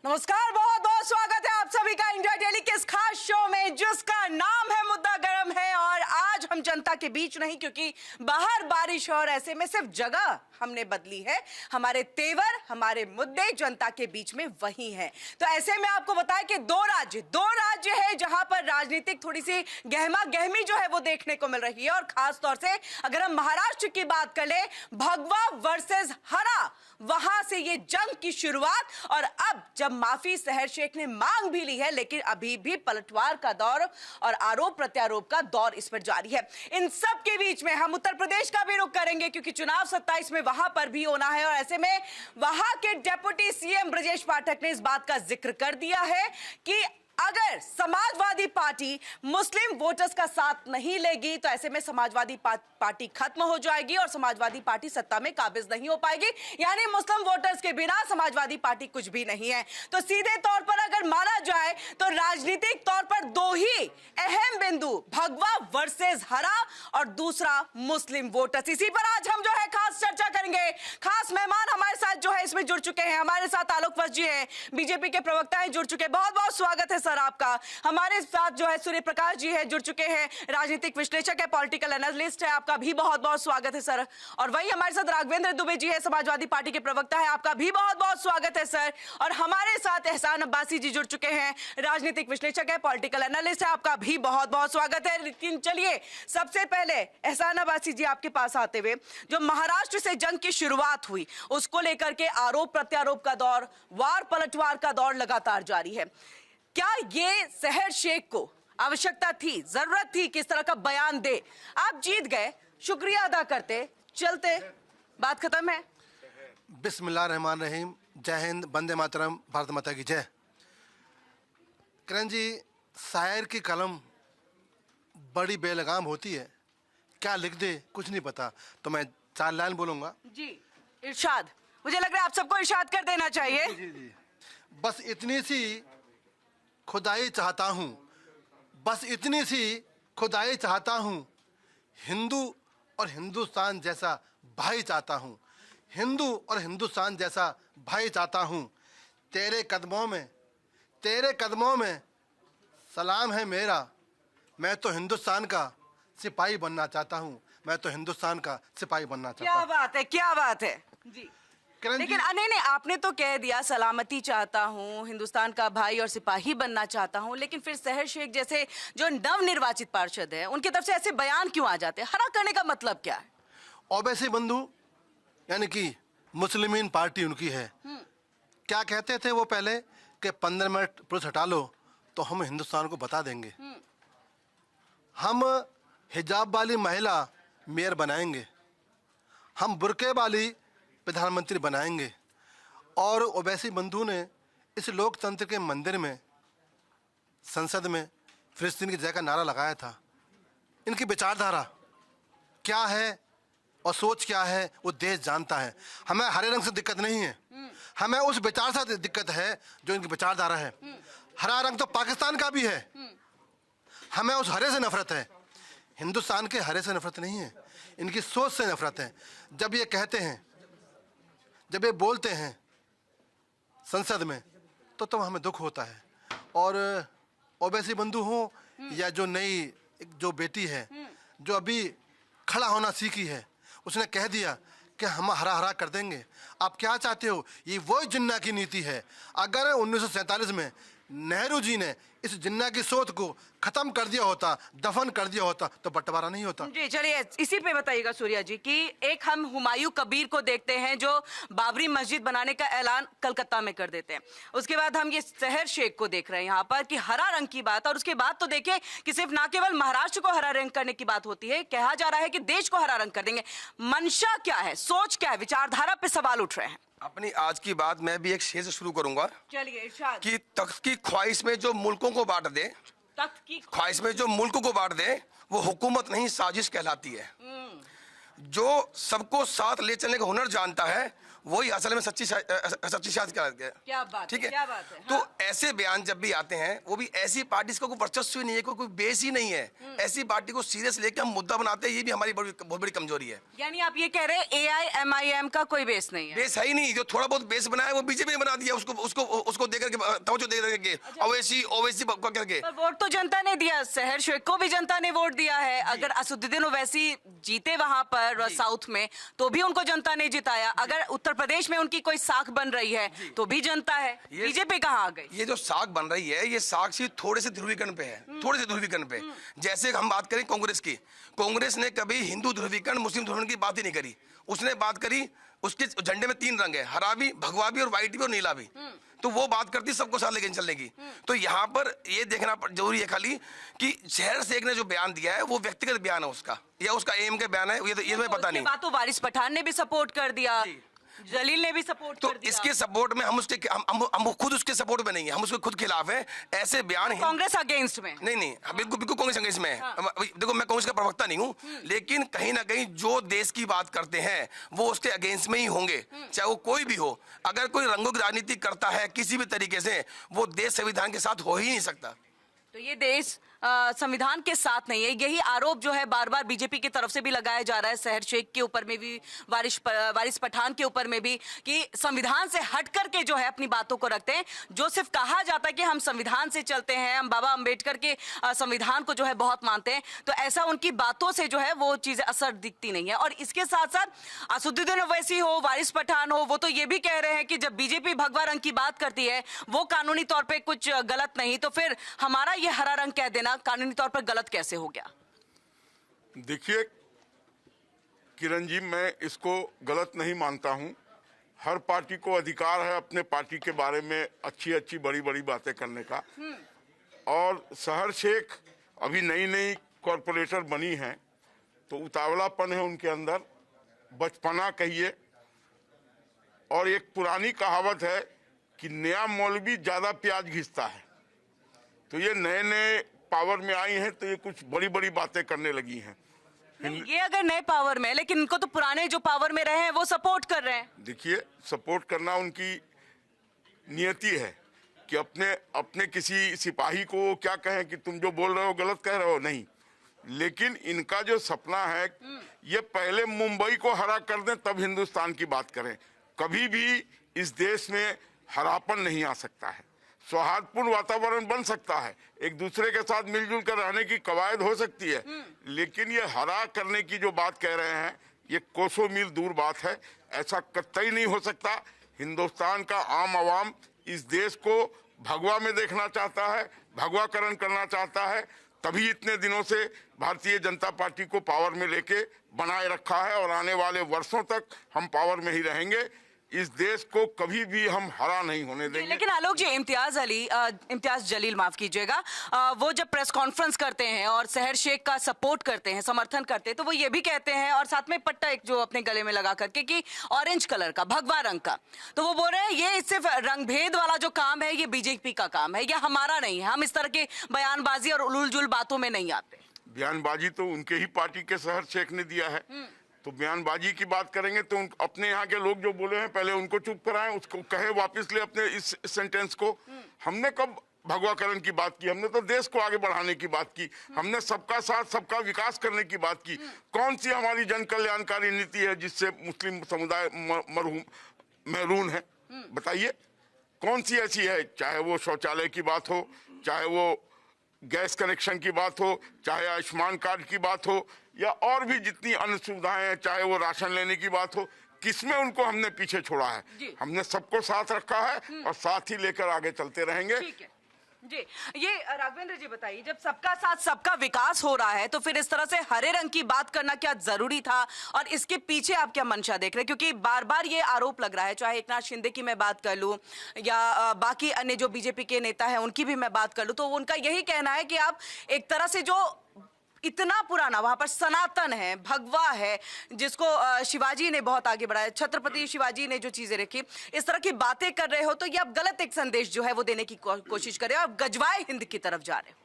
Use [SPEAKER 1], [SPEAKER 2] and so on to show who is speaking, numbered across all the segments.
[SPEAKER 1] नमस्कार, बहुत बहुत स्वागत है आप सभी का इंडिया डेली के इस खास शो में जिसका नाम है मुद्दा गर्म है। और आज हम जनता के बीच नहीं, क्योंकि बाहर बारिश और ऐसे में सिर्फ जगह हमने बदली है, हमारे तेवर हमारे मुद्दे जनता के बीच में वही हैं। तो ऐसे में आपको बताएं कि दो राज्य है जहां पर राजनीतिक थोड़ी सी गहमा गहमी जो है वो देखने को मिल रही है। और खास तौर से अगर हम महाराष्ट्र की बात करें, भगवा वर्सेस हरा, वहां से ये जंग की शुरुआत। और अब जब माफी शहर शेख ने मांग भी ली है, लेकिन अभी भी पलटवार का दौर और आरोप प्रत्यारोप का दौर इस पर जारी है। इन सब के बीच में हम उत्तर प्रदेश का भी रुख करेंगे, क्योंकि चुनाव 27 में वहां पर भी होना है। और ऐसे में वहां के डिप्टी सीएम ब्रजेश पाठक ने इस बात का जिक्र कर दिया है कि अगर समाजवादी पार्टी मुस्लिम वोटर्स का साथ नहीं लेगी तो ऐसे में समाजवादी पार्टी खत्म हो जाएगी और समाजवादी पार्टी सत्ता में काबिज नहीं हो पाएगी। यानी मुस्लिम वोटर्स के बिना समाजवादी पार्टी कुछ भी नहीं है। तो सीधे तौर पर अगर माना जाए तो राजनीतिक तौर पर दो ही अहम बिंदु, भगवा वर्सेस हरा और दूसरा मुस्लिम वोटर्स। इसी पर आज हम जो है खास चर्चा करेंगे। खास मेहमान हमारे साथ जो है इसमें जुड़ चुके हैं। हमारे साथ आलोक वत्स जी हैं, बीजेपी के प्रवक्ता हैं, जुड़ चुके हैं। बहुत बहुत स्वागत है सर आपका। हमारे साथ जो है सूर्य प्रकाश जी है, जुड़ चुके हैं, राजनीतिक विश्लेषक है, पॉलिटिकल एनालिस्ट है, आपका भी बहुत बहुत स्वागत है सर। और वही हमारे साथ राघवेंद्र दुबे जी है, समाजवादी पार्टी के प्रवक्ता है, आपका भी बहुत बहुत स्वागत है सर। और हमारे साथ एहसान अब्बासी जी जुड़ चुके हैं, राजनीतिक विश्लेषक है, पॉलिटिकल एनालिस्ट है, आपका भी बहुत बहुत स्वागत है। लेकिन चलिए सबसे पहले एहसान अब्बासी जी आपके पास आते हुए, जो महाराष्ट्र से जंग की शुरुआत हुई उसको लेकर के आरोप प्रत्यारोप का दौर, वार पलटवार का दौर लगातार जारी है। क्या ये शहर शेख को आवश्यकता थी, जरूरत थी कि इस तरह का बयान दे? आप जीत गए, शुक्रिया अदा करते, चलते, बात खत्म है।
[SPEAKER 2] बिस्मिल्लाहिर्रहमानिर्रहीम। जय हिंद, वंदे मातरम, भारत माता की जय। किरण जी, शायर की कलम बड़ी बेलगाम होती है, क्या लिख दे कुछ नहीं पता। तो मैं 4 लाइन बोलूंगा
[SPEAKER 1] जी। इरशाद, मुझे लग रहा है आप सबको इरशाद कर देना चाहिए।
[SPEAKER 2] जी जी। बस इतनी सी खुदाई चाहता हूँ, बस इतनी सी खुदाई चाहता हूँ, हिंदू और हिंदुस्तान जैसा भाई चाहता हूँ, हिंदू और हिंदुस्तान जैसा भाई चाहता हूँ। तेरे कदमों में सलाम है मेरा, मैं तो हिंदुस्तान का सिपाही बनना चाहता हूँ, मैं तो हिंदुस्तान का सिपाही बनना चाहता हूँ।
[SPEAKER 1] क्या बात है, क्या बात है जी। लेकिन नहीं, आपने तो कह दिया सलामती चाहता हूँ, हिंदुस्तान का भाई और सिपाही बनना चाहता हूँ, लेकिन फिर शहर शेख जैसे जो नवनिर्वाचित पार्षद है उनकी तरफ से ऐसे बयान क्यों आ जाते हैं? हरा करने का मतलब क्या है?
[SPEAKER 2] ओवैसी बंधु यानी कि मुस्लिमीन पार्टी उनकी है। क्या कहते थे वो पहले कि 15 मिनट पुलिस हटा लो तो हम हिंदुस्तान को बता देंगे, हम हिजाब वाली महिला मेयर बनाएंगे, हम बुर्के वाली प्रधानमंत्री बनाएंगे। और ओवैसी बंधु ने इस लोकतंत्र के मंदिर में, संसद में फिलिस्तीन की जय का नारा लगाया था। इनकी विचारधारा क्या है और सोच क्या है वो देश जानता है। हमें हरे रंग से दिक्कत नहीं है, हमें उस विचार से दिक्कत है जो इनकी विचारधारा है। हरा रंग तो पाकिस्तान का भी है, हमें उस हरे से नफरत है। हिंदुस्तान के हरे से नफरत नहीं है, इनकी सोच से नफरत है। जब ये कहते हैं, जब ये बोलते हैं संसद में तो हमें दुख होता है। और ओवैसी बंधु हो या जो नई जो बेटी है जो अभी खड़ा होना सीखी है, उसने कह दिया कि हम हरा हरा कर देंगे। आप क्या चाहते हो? ये वही जिन्ना की नीति है। अगर 1947 में नेहरू जी ने इस जिन्ना की सोच को खत्म कर दिया होता, दफन कर दिया होता, तो बंटवारा नहीं होता।
[SPEAKER 1] जी चलिए इसी पे बताइएगा सूर्या जी कि एक हम हुमायूं कबीर को देखते हैं जो बाबरी मस्जिद बनाने का ऐलान कलकत्ता में कर देते हैं, उसके बाद हम ये शहर शेख को देख रहे हैं यहाँ पर कि हरा रंग की बात। और उसके बाद तो देखिए कि सिर्फ ना केवल महाराष्ट्र को हरा रंग करने की बात होती है, कहा जा रहा है कि देश को हरा रंग कर देंगे। मंशा क्या है, सोच क्या है, विचारधारा पे सवाल उठ रहे हैं।
[SPEAKER 3] अपनी आज की बात मैं भी एक शेर से शुरू करूंगा।
[SPEAKER 1] चलिए इरशाद।
[SPEAKER 3] कि तख्त की ख्वाहिश में जो मुल्कों को बांट दे,
[SPEAKER 1] तख्त की
[SPEAKER 3] ख्वाहिश में जो मुल्क को बांट दे वो हुकूमत नहीं साजिश कहलाती है। जो सबको साथ ले चलने का हुनर जानता है वही असल में सच्ची शादी कहलाती है।
[SPEAKER 1] क्या बात है,
[SPEAKER 3] ठीक है,
[SPEAKER 1] क्या बात है,
[SPEAKER 3] तो
[SPEAKER 1] हाँ।
[SPEAKER 3] ऐसे बयान जब भी आते हैं, वो भी ऐसी पार्टी जिसका कोई वर्चस्व ही नहीं है, कोई बेस ही नहीं है, ऐसी पार्टी को सीरियस लेके हम मुद्दा बनाते हैं, ये भी हमारी बहुत बड़ी कमजोरी है।
[SPEAKER 1] यानी आप ये कह रहे हैं AIMIM का कोई बेस नहीं है?
[SPEAKER 3] बेस है ही नहीं, जो थोड़ा बहुत बेस बनाया है वो बीजेपी ने बना दिया, उसको देकर के तवज्जो दे करके ओवैसी करके।
[SPEAKER 1] पर वोट तो जनता ने दिया, शहर शेख को भी जनता ने वोट दिया है। अगर असदुद्दीन ओवैसी जीते वहां पर साउथ में तो भी उनको जनता ने जिताया। अगर उत्तर प्रदेश में उनकी कोई साख बन रही है तो भी जनता है। बीजेपी कहाँ आ गई?
[SPEAKER 3] ये जो साख बन रही है, ये साख सिर्फ थोड़े से ध्रुवीकरण पे है, थोड़े से ध्रुवीकरण पे। जैसे हम बात करें कांग्रेस की, कांग्रेस ने कभी हिंदू ध्रुवीकरण मुस्लिम ध्रुवीकरण की बात ही नहीं करी। उसने बात करी, उसके झंडे में 3 रंग है, हरा भी, भगवा भी और व्हाइट भी और नीला भी। तो वो बात करती सबको साथ लेके चलने की। तो यहाँ पर ये देखना जरूरी है खाली कि शहर शेख ने जो बयान दिया है वो व्यक्तिगत बयान है उसका, या उसका एम का बयान है, ये तो पता नहीं।
[SPEAKER 1] बात तो वारिस पठान ने भी सपोर्ट कर दिया, जलील ने भी सपोर्ट
[SPEAKER 3] तो
[SPEAKER 1] कर दिया।
[SPEAKER 3] इसके सपोर्ट में हम खुद उसके सपोर्ट में नहीं है, हम उसके खुद खिलाफ है। ऐसे बयान
[SPEAKER 1] कांग्रेस अगेंस्ट में
[SPEAKER 3] नहीं, बिल्कुल बिल्कुल कांग्रेस अगेंस्ट में है। देखो, मैं कांग्रेस का प्रवक्ता नहीं हूँ, लेकिन कहीं ना कहीं जो देश की बात करते हैं वो उसके अगेंस्ट में ही होंगे, चाहे वो कोई भी हो। अगर कोई रंगों की राजनीति करता है किसी भी तरीके से, वो देश संविधान के साथ हो ही नहीं सकता।
[SPEAKER 1] तो ये देश संविधान के साथ नहीं है। यही आरोप जो है बार बार बीजेपी की तरफ से भी लगाया जा रहा है, शहर शेख के ऊपर में भी, वारिस पठान के ऊपर में भी, कि संविधान से हट करके जो है अपनी बातों को रखते हैं। जो सिर्फ कहा जाता है कि हम संविधान से चलते हैं, हम बाबा अंबेडकर के संविधान को जो है बहुत मानते हैं, तो ऐसा उनकी बातों से जो है वो चीजें असर दिखती नहीं है। और इसके साथ साथ असदुद्दीन ओवैसी हो, वारिस पठान हो, वो तो ये भी कह रहे हैं कि जब बीजेपी भगवा रंग की बात करती है वो कानूनी तौर पर कुछ गलत नहीं, तो फिर हमारा ये हरा रंग कह देना कानूनी तौर पर गलत कैसे हो गया?
[SPEAKER 4] देखिए किरण जी, मैं इसको गलत नहीं मानता हूं। हर पार्टी को अधिकार है अपने पार्टी के बारे में अच्छी अच्छी बड़ी बड़ी बातें करने का। और शहर शेख अभी नई नई कॉरपोरेटर बनी हैं, तो उतावलापन है उनके अंदर, बचपना कहिए। और एक पुरानी कहावत है कि नया मौलवी ज्यादा प्याज घिसता है। तो ये नए नए पावर में आई हैं, तो ये कुछ बड़ी बड़ी बातें करने लगी हैं।
[SPEAKER 1] ये अगर नए पावर में, लेकिन इनको तो पुराने जो पावर में रहे हैं वो सपोर्ट कर रहे हैं।
[SPEAKER 4] देखिए, सपोर्ट करना उनकी नियति है कि अपने किसी सिपाही को क्या कहें कि तुम जो बोल रहे हो गलत कह रहे हो, नहीं। लेकिन इनका जो सपना है, ये पहले मुंबई को हरा कर दें तब हिंदुस्तान की बात करें। कभी भी इस देश में हरापन नहीं आ सकता है, सौहार्दपूर्ण वातावरण बन सकता है, एक दूसरे के साथ मिलजुल कर रहने की कवायद हो सकती है। लेकिन ये हरा करने की जो बात कह रहे हैं, ये कोसों मील दूर बात है। ऐसा कतई नहीं हो सकता। हिंदुस्तान का आम आवाम इस देश को भगवा में देखना चाहता है, भगवाकरण करना चाहता है, तभी इतने दिनों से भारतीय जनता पार्टी को पावर में लेके बनाए रखा है। और आने वाले वर्षों तक हम पावर में ही रहेंगे। इस देश को कभी भी हम हरा नहीं होने देंगे।
[SPEAKER 1] लेकिन आलोक जी, इम्तियाज जलील माफ कीजिएगा, वो जब प्रेस कॉन्फ्रेंस करते हैं और शहर शेख का सपोर्ट करते हैं, समर्थन करते हैं, तो वो ये भी कहते हैं, और साथ में पट्टा एक जो अपने गले में लगा करके कि ऑरेंज कलर का, भगवा रंग का, तो वो बोल रहे हैं ये सिर्फ रंग भेद वाला जो काम है ये बीजेपी का काम है, या हमारा नहीं है। हम इस तरह के बयानबाजी और उलझुल जुल बातों में नहीं आते।
[SPEAKER 4] बयानबाजी तो उनके ही पार्टी के शहर शेख ने दिया है। तो बयानबाजी की बात करेंगे तो अपने यहाँ के लोग जो बोले हैं पहले उनको चुप कराएं, उसको कहे वापस ले अपने इस सेंटेंस को। हमने कब भगवाकरण की बात की? हमने तो देश को आगे बढ़ाने की बात की, हमने सबका साथ सबका विकास करने की बात की। कौन सी हमारी जन कल्याणकारी नीति है जिससे मुस्लिम समुदाय महरूम है? बताइए, कौन सी ऐसी है? चाहे वो शौचालय की बात हो, चाहे वो गैस कनेक्शन की बात हो, चाहे आयुष्मान कार्ड की बात हो, या और भी जितनी अन्य सुविधाएं हैं, चाहे वो राशन लेने की बात हो, किसमें उनको हमने पीछे छोड़ा है? हमने सबको साथ रखा है और साथ ही लेकर आगे चलते रहेंगे।
[SPEAKER 1] ठीक है जी। ये राघवेंद्र जी बताइए, जब सबका साथ सबका विकास हो रहा है तो फिर इस तरह से हरे रंग की बात करना क्या जरूरी था, और इसके पीछे आप क्या मंशा देख रहे हैं? क्योंकि बार बार ये आरोप लग रहा है, चाहे एकनाथ शिंदे की मैं बात कर लूं या बाकी अन्य जो बीजेपी के नेता हैं उनकी भी मैं बात कर लूं, तो उनका यही कहना है कि आप एक तरह से जो इतना पुराना वहां पर सनातन है, भगवा है, जिसको शिवाजी ने बहुत आगे बढ़ाया, छत्रपति शिवाजी ने जो चीजें रखी, इस तरह की बातें कर रहे हो तो ये आप गलत एक संदेश जो है वो देने की कोशिश कर रहे हो, आप गजवाए हिंद की तरफ जा रहे हो।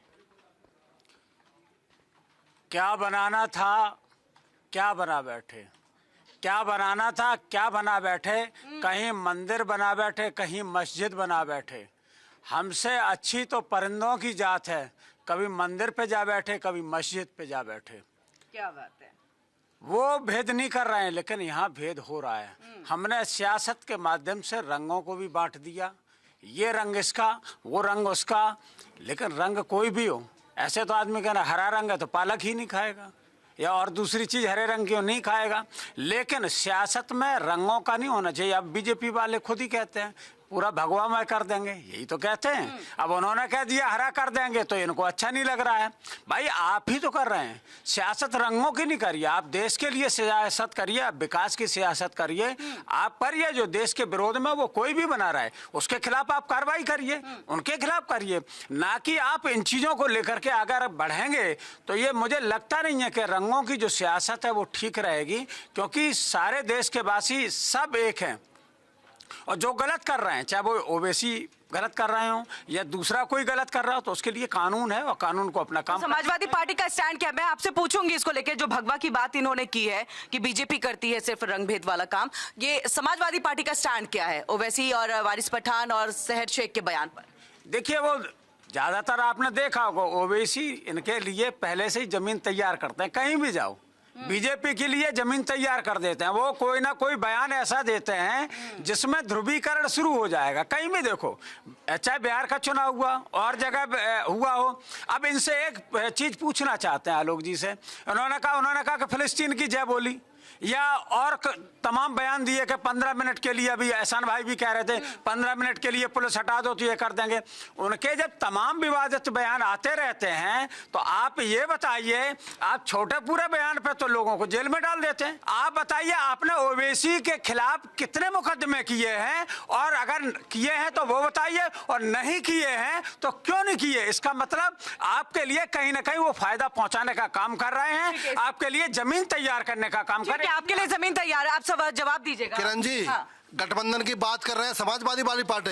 [SPEAKER 5] क्या बनाना था, क्या बना बैठे। क्या बनाना था क्या बना बैठे, कहीं मंदिर बना बैठे, कहीं मस्जिद बना बैठे। हमसे अच्छी तो परिंदों की जात है, कभी मंदिर पे जा बैठे, कभी मस्जिद पे जा बैठे।
[SPEAKER 1] क्या बात है।
[SPEAKER 5] वो भेद नहीं कर रहे हैं, लेकिन यहाँ भेद हो रहा है। हमने सियासत के माध्यम से रंगों को भी बांट दिया, ये रंग इसका, वो रंग उसका। लेकिन रंग कोई भी हो, ऐसे तो आदमी कहना हरा रंग है तो पालक ही नहीं खाएगा, या और दूसरी चीज हरे रंग की हो नहीं खाएगा। लेकिन सियासत में रंगों का नहीं होना चाहिए। अब बीजेपी वाले खुद ही कहते हैं पूरा भगवामय कर देंगे, यही तो कहते हैं। अब उन्होंने कह दिया हरा कर देंगे तो इनको अच्छा नहीं लग रहा है। भाई आप ही तो कर रहे हैं सियासत, रंगों की नहीं करिए। आप देश के लिए सियासत करिए, आप विकास की सियासत करिए। आप करिए जो देश के विरोध में वो कोई भी बना रहा है उसके खिलाफ आप कार्रवाई करिए, उनके खिलाफ करिए, ना कि आप इन चीजों को लेकर के अगर बढ़ेंगे तो ये मुझे लगता नहीं है कि रंगों की जो सियासत है वो ठीक रहेगी। क्योंकि सारे देश के वासी सब एक हैं, और जो गलत कर रहे हैं, चाहे वो ओवैसी गलत कर रहे हो या दूसरा कोई गलत कर रहा हो, तो उसके लिए कानून है और कानून को अपना काम।
[SPEAKER 1] समाजवादी पार्टी का स्टैंड क्या है? मैं आपसे पूछूंगी इसको लेकर, जो भगवा की बात इन्होंने की है कि बीजेपी करती है सिर्फ रंग भेद वाला काम, ये समाजवादी पार्टी का स्टैंड क्या है ओवैसी और वारिस पठान और सहर शेख के बयान पर?
[SPEAKER 5] देखिए, वो ज्यादातर आपने देखा होगा ओवैसी इनके लिए पहले से ही जमीन तैयार करते हैं। कहीं भी जाओ बीजेपी के लिए जमीन तैयार कर देते हैं। वो कोई ना कोई बयान ऐसा देते हैं जिसमें ध्रुवीकरण शुरू हो जाएगा। कहीं भी देखो, चाहे बिहार का चुनाव हुआ और जगह हुआ हो। अब इनसे एक चीज पूछना चाहते हैं आलोक जी से। उन्होंने कहा कि फिलिस्तीन की जय बोली, या और तमाम बयान दिए कि 15 मिनट के लिए, अभी एहसान भाई भी कह रहे थे 15 मिनट के लिए पुलिस हटा दो तो ये कर देंगे। उनके जब तमाम विवादित बयान आते रहते हैं तो आप ये बताइए, आप छोटे पूरे बयान पे तो लोगों को जेल में डाल देते हैं। आप बताइए आपने ओवैसी के खिलाफ कितने मुकदमे किए हैं, और अगर किए हैं तो वो बताइए, और नहीं किए हैं तो क्यों नहीं किए। इसका मतलब आपके लिए कहीं ना कहीं वो फायदा पहुंचाने का काम कर रहे हैं, आपके लिए जमीन तैयार करने का काम कर रहे हैं।
[SPEAKER 1] आपके लिए जमीन तैयार है, आप सब जवाब दीजिएगा।
[SPEAKER 2] किरण जी, गठबंधन की बात कर रहे हैं, समाजवादी वाली पार्टी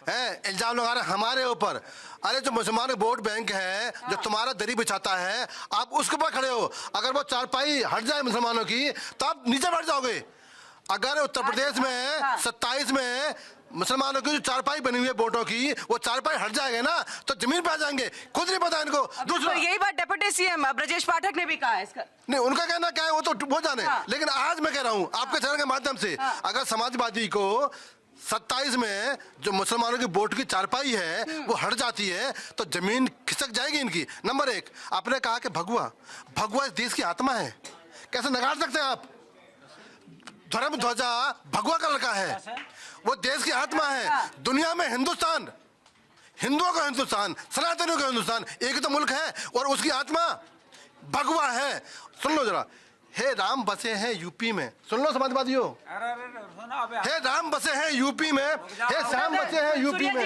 [SPEAKER 2] है, इल्जाम लगा रहे हैं हमारे ऊपर। अरे जो मुसलमान वोट बैंक है, जो तुम्हारा दरी बिछाता है, आप उसके ऊपर खड़े हो। अगर वो चारपाई हट जाए मुसलमानों की तो आप नीचे बैठ जाओगे। अगर उत्तर प्रदेश में 27 में मुसलमानों की जो चारपाई बनी हुई है वोटों की, वो चारपाई हट जाएंगे ना तो जमीन पे आ जाएंगे। खुद नहीं पता इनको। दूसरा,
[SPEAKER 1] तो यही बात डिप्टी सीएम ब्रजेश पाठक ने भी कहा है इसका।
[SPEAKER 2] नहीं, उनका कहना क्या है वो तो वो जाने। लेकिन आज मैं कह रहा हूँ आपके चैनल के माध्यम से, अगर समाजवादी को 27 में जो मुसलमानों की वोट की चारपाई है वो हट जाती है तो जमीन खिसक जाएगी इनकी। नंबर एक, आपने कहा कि भगवा इस देश की आत्मा है, कैसे नकार सकते हैं आप? धर्म ध्वजा भगवा कलर का है, वो देश की आत्मा है। दुनिया में हिंदुस्तान, हिंदुओं का हिंदुस्तान, सनातनियों का हिंदुस्तान एक तो मुल्क है और उसकी आत्मा भगवा है। सुन लो जरा, हे राम बसे हैं यूपी में, सुन लो समाजवादियों, हे राम बसे हैं यूपी में, हे श्याम बसे हैं यूपी में,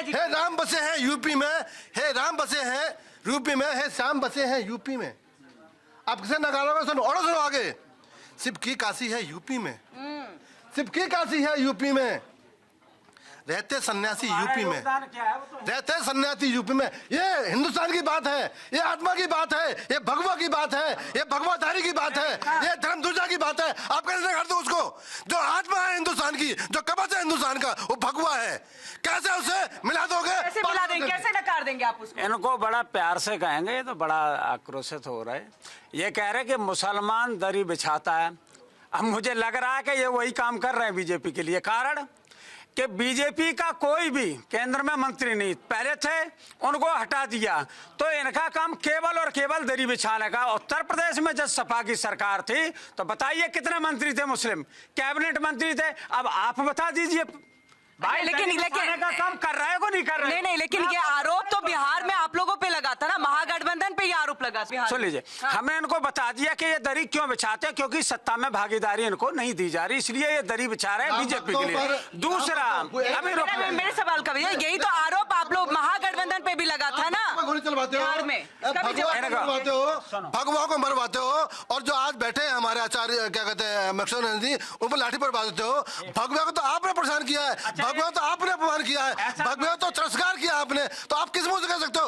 [SPEAKER 2] हे राम बसे हैं यूपी में, हे राम बसे हैं यूपी में, हे श्याम बसे हैं यूपी में। आप किसे नकारोगे? सुनो और सुनो आगे। शिव की काशी है यूपी में, शिव की काशी है यूपी में, रहते सन्यासी यूपी में, रहते सन्यासी यूपी में। ये हिंदुस्तान की बात है, ये आत्मा की बात है, ये भगवा की बात है, ये भगवाधारी की बात है, ये धर्म ध्वजा की बात है। आप कैसे कर दो उसको? जो आत्मा है हिंदुस्तान की, जो कवच है हिंदुस्तान का, वो भगवा है। कैसे उसे मिला दोगे?
[SPEAKER 1] कैसे मिला देंगे, कैसे नकार देंगे आप उसको?
[SPEAKER 5] इनको बड़ा प्यार से कहेंगे, ये तो बड़ा आक्रोशित हो रहा है। ये कह रहे कि मुसलमान दरी बिछाता है। अब मुझे लग रहा है कि ये वही काम कर रहे हैं बीजेपी के लिए। कारण कि बीजेपी का कोई भी केंद्र में मंत्री नहीं, पहले थे उनको हटा दिया, तो इनका काम केवल और केवल दरी बिछाने का। उत्तर प्रदेश में जब सपा की सरकार थी तो बताइए कितने मंत्री थे मुस्लिम, कैबिनेट मंत्री थे। अब आप बता दीजिए भाई, लेकिन का काम कर रहा है को नहीं कर रहा है?
[SPEAKER 1] नहीं, लेकिन ये आरोप तो बिहार में आप लोगों पे लगा था ना, महागठबंधन पे ये आरोप लगा।
[SPEAKER 5] सुन लीजिए, हमने इनको बता दिया कि ये दरी क्यों बिछाते हैं, क्योंकि सत्ता में भागीदारी इनको नहीं दी जा रही, इसलिए ये दरी बिछा रहे हैं बीजेपी के लिए। दूसरा, अभी
[SPEAKER 1] मेरे सवाल का भैया, यही तो आरोप आप लोग महागठबंधन पे भी लगा था ना बिहार में।
[SPEAKER 2] भगवा को मरवाते हो, और जो आज बैठे हैं हमारे आचार्य क्या कहते हैं मक्सद जी, उन पर लाठी पर बांधते हो। भगवा को तो आपने परेशान किया है, भगवा तो आपने अपमान किया है, भगवा तो तिरस्कार किया आपने, तो आप किस मुंह से कह सकते हो?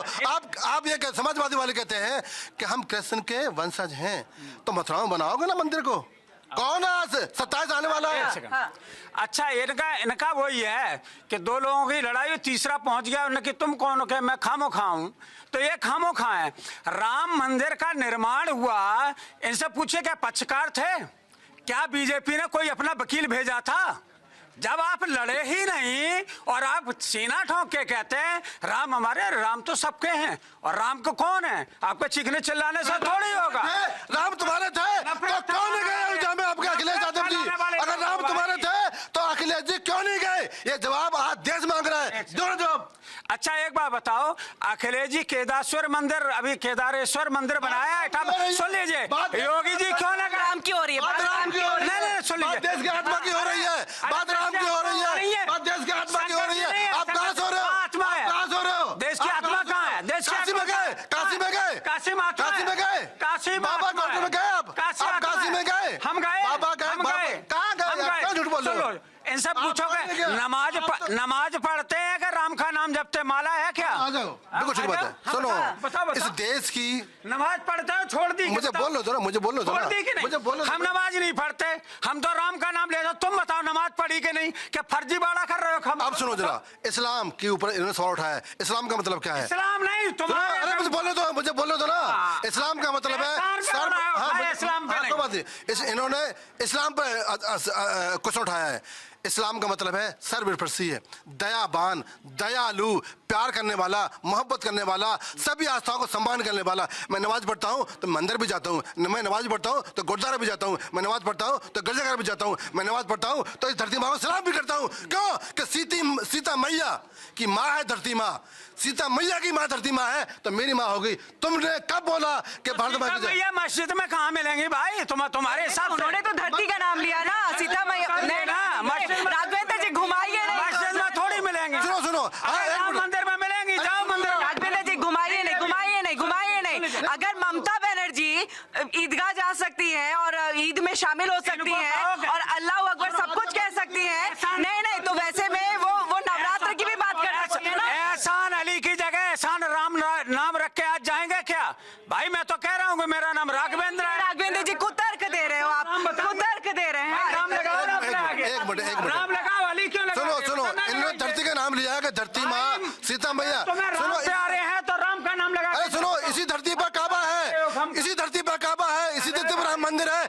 [SPEAKER 2] आप ये समाजवादी वाले कहते हैं कि हम कृष्ण के वंशज हैं, तो मथुरा में बनाओगे ना मंदिर को, कौन है आज 27 आने वाला है?
[SPEAKER 5] एक सेकंड। अच्छा, इनका इनका वही है कि दो लोगों की लड़ाई, तीसरा पहुंच गया उन्हें कि तुम कौन हो के मैं खामोखा हूं, तो ये खामोखा है। राम मंदिर का निर्माण हुआ, इनसे पूछे क्या पक्षकार थे? क्या बीजेपी ने कोई अपना वकील भेजा था? जब आप लड़े ही नहीं और आप सीना ठोक के कहते हैं राम हमारे, राम तो सबके हैं, और राम को कौन है? आपके चीखने चिल्लाने से थोड़ी होगा।
[SPEAKER 2] राम तुम्हारे थे तो क्यों नहीं गए अयोध्या में आपके अखिलेश यादव जी? अगर राम तुम्हारे थे तो अखिलेश जी क्यों नहीं गए? ये जवाब आज देश मांग रहा है, दोनों जवाब।
[SPEAKER 5] अच्छा, एक बात बताओ, अखिलेश जी केदारेश्वर मंदिर, अभी केदारेश्वर मंदिर बनाया है, सुन लीजिए, योगी जी क्यों ना
[SPEAKER 1] राम की हो रही है,
[SPEAKER 2] बात राम की हो रही है।
[SPEAKER 5] नहीं, सुन लीजिए,
[SPEAKER 2] बात देश की आत्मा की हो रही है, बात राम की हो रही है, बात देश की आत्मा की हो रही है। आप कहाँ सो रहे हो?
[SPEAKER 5] आत्मा है,
[SPEAKER 2] कहाँ सो रहे हो?
[SPEAKER 5] देश की आत्मा कहाँ है? देश की
[SPEAKER 2] काशी में गए? काशी में गए?
[SPEAKER 5] काशी में आत्मा
[SPEAKER 2] काशी में गए?
[SPEAKER 5] काशी में
[SPEAKER 2] बाबा
[SPEAKER 5] आत्मा
[SPEAKER 2] कौन
[SPEAKER 5] है।
[SPEAKER 2] में गए? आप
[SPEAKER 5] काशी
[SPEAKER 2] काशी में गए?
[SPEAKER 5] हम गए,
[SPEAKER 2] बाबा गए?
[SPEAKER 5] हम
[SPEAKER 2] बाबा
[SPEAKER 5] गए,
[SPEAKER 2] कहाँ गए?
[SPEAKER 5] हम
[SPEAKER 2] यार, क्यों झूठ बोल रहे हो?
[SPEAKER 5] सुनो, इनसे
[SPEAKER 2] आप
[SPEAKER 5] पूछोगे
[SPEAKER 2] कहाँ गए?
[SPEAKER 5] नमाज पढ़ते हैं कि राम का नाम जपते? माला है क्या?
[SPEAKER 2] आ जाओ, बिल्कुल ठीक बात है। सुनो,
[SPEAKER 5] बताओ,
[SPEAKER 2] इस देश की,
[SPEAKER 5] नमाज पढ़ते हो, छोड़ दी?
[SPEAKER 2] मुझे बोल लो, मुझे बोल लो,
[SPEAKER 5] छोड़ दी कि नहीं?
[SPEAKER 2] मुझे बोलो।
[SPEAKER 5] हम नमाज नहीं पढ़ते, हम तो राम का नाम ले दो। तुम बताओ, नमाज पढ़ी कि नहीं? क्या फर्जीवाड़ा कर रहे हो?
[SPEAKER 2] अब सुनो जरा, इस्लाम के ऊपर इन्होंने सवाल उठाया है। इस्लाम का मतलब क्या है?
[SPEAKER 5] इस्लाम नहीं, तुम्हारे
[SPEAKER 2] अरे मुझे बोलने दो, मुझे बोलने दो ना। इस्लाम का मतलब है
[SPEAKER 5] इस्लाम पे नहीं।
[SPEAKER 2] कोई बात नहीं। इन्होंने इस्लाम पर क्वेश्चन उठाया है। इस्लाम का मतलब है सर्वस्पर्शी है, दयावान, दयालु, प्यार करने वाला, मोहब्बत करने वाला, सभी आस्थाओं को सम्मान करने वाला। मैं नमाज पढ़ता हूँ तो मंदिर भी जाता हूँ, मैं नमाज पढ़ता हूँ तो गुरुद्वारा भी जाता हूँ, मैं नमाज पढ़ता हूँ तो गिरजाघर भी जाता हूँ, मैं नमाज पढ़ता हूँ तो इस धरती माँ को सलाम भी करता हूँ। क्यों? कि सीता मैया की माँ है धरती माँ, सीता मैया की माँ धरती माँ है तो मेरी माँ होगी। तुमने कब बोला कि भारत माँ की
[SPEAKER 5] मैया मस्जिद में कहाँ मिलेंगी भाई? तुम्हारे हिसाब से
[SPEAKER 1] उन्होंने तो धरती का नाम लिया ना, सीता मैया। नहीं ना, राघवेंद्र जी घुमाइए नहीं,
[SPEAKER 5] मस्जिद में थोड़ी मिलेंगी।
[SPEAKER 2] सुनो सुनो,
[SPEAKER 5] राम मंदिर में मिलेंगी, जाओ मंदिर।
[SPEAKER 1] राघवेंद्र जी घुमाइए नहीं, घुमाइए नहीं, घुमाइए नहीं। अगर ममता बनर्जी ईदगाह जा सकती हैं और ईद में शामिल हो सकती हैं और अल्लाह अकबर सब कुछ कह सकती हैं, नहीं नहीं, तो वैसे में वो नवरात्र की भी बात कर सकते हैं ना।
[SPEAKER 5] एहसान अली की जगह एहसान राम नाम रख के आज जाएंगे क्या? भाई मैं तो कह रहा हूँ कि मेरा नाम राघवेंद्र है।
[SPEAKER 1] राघवेंद्र जी कुतर्क दे रहे हो आप, कुतर्क दे रहे हैं।
[SPEAKER 5] राम लगाओ ना अपने आगे।
[SPEAKER 2] एक मिनट।
[SPEAKER 5] राम लगाओ, अली क्यों लगाओ?
[SPEAKER 2] सुनो, इन्होंने धरती का नाम लिया है कि धरती माँ सीता मैया।
[SPEAKER 5] तुम्हें राम प्यारे हैं तो राम का नाम लगा।
[SPEAKER 2] अरे सुनो, इसी धरती पर काबा है, इसी धरती पर काबा है, इसी धरती पर राम मंदिर है,